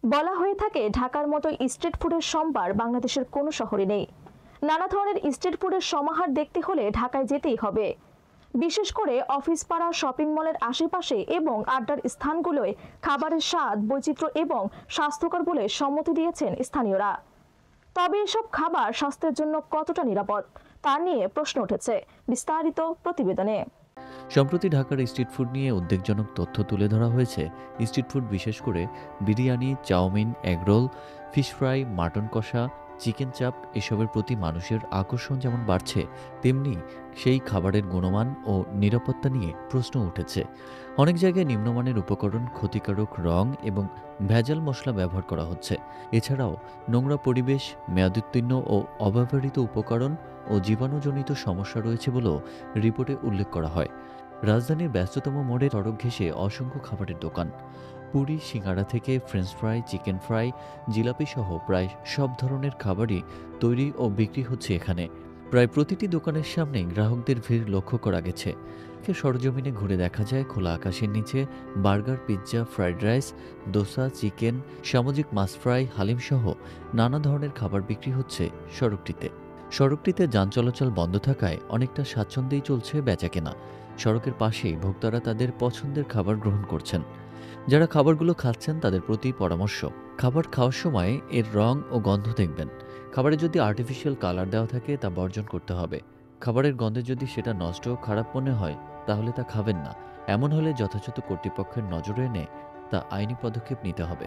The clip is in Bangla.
বলা হয়ে থাকে ঢাকার মতো স্ট্রিট ফুডের সম্ভার বাংলাদেশের কোনো শহরে নেই। নানা ধরনের স্ট্রিট ফুডের সমাহার দেখতে হলে ঢাকায় যেতেই হবে। বিশেষ করে অফিস পাড়া, শপিং মলের আশেপাশে এবং আড্ডার স্থানগুলোয় খাবারের স্বাদ, বৈচিত্র্য এবং স্বাস্থ্যকর বলে সম্মতি দিয়েছেন স্থানীয়রা। তবে এসব খাবার স্বাস্থ্যের জন্য কতটা নিরাপদ তা নিয়ে প্রশ্ন উঠেছে। বিস্তারিত প্রতিবেদনে। সম্প্রতি ঢাকার স্ট্রিট ফুড নিয়ে উদ্বেগজনক তথ্য তুলে ধরা হয়েছে। স্ট্রিট ফুড বিশেষ করে biryani, chowmein, egg roll, fish fry, mutton কষা, চিকেন চাপ এসবের প্রতি মানুষের আকর্ষণ যেমন বাড়ছে, তেমনি সেই খাবারের গুণমান ও নিরাপত্তা নিয়ে প্রশ্ন উঠেছে। অনেক জায়গায় নিম্নমানের উপকরণ, ক্ষতিকারক রং এবং ভেজাল মশলা ব্যবহার করা হচ্ছে। এছাড়াও নোংরা পরিবেশ, মেয়াদোত্তীর্ণ ও অব্যবহৃত উপকরণ ও জীবাণুজনিত সমস্যা রয়েছে বলেও রিপোর্টে উল্লেখ করা হয়। রাজধানীর ব্যস্ততম মোড়ে সড়ক ঘেঁষে অসংখ্য খাবারের দোকান। পুরি, সিঙ্গাড়া থেকে ফ্রেঞ্চ ফ্রাই, চিকেন ফ্রাই, জিলাপি সহ প্রায় সব ধরনের খাবারই তৈরি ও বিক্রি হচ্ছে এখানে। প্রায় প্রতিটি দোকানের সামনেই গ্রাহকদের ভিড় লক্ষ্য করা গেছে। সরজমিনে ঘুরে দেখা যায় খোলা আকাশের নিচে burger, pizza, fried rice, dosa, chicken, সামুদ্রিক মাছ ফ্রাই, হালিম সহ নানা ধরনের খাবার বিক্রি হচ্ছে সড়কটিতে যান চলাচল বন্ধ থাকায় অনেকটা স্বাচ্ছন্দ্যেই চলছে বেচাকেনা। সড়কের পাশেই ভোক্তারা তাদের পছন্দের খাবার গ্রহণ করছেন। যারা খাবারগুলো খাচ্ছেন তাদের প্রতি পরামর্শ, খাবার খাওয়ার সময় এর রং ও গন্ধ দেখবেন। খাবারে যদি আর্টিফিশিয়াল কালার দেওয়া থাকে তা বর্জন করতে হবে। খাবারের গন্ধে যদি সেটা নষ্ট ও খারাপ মনে হয় তাহলে তা খাবেন না। এমন হলে যথাযথ কর্তৃপক্ষের নজরে এনে তা আইনি পদক্ষেপ নিতে হবে।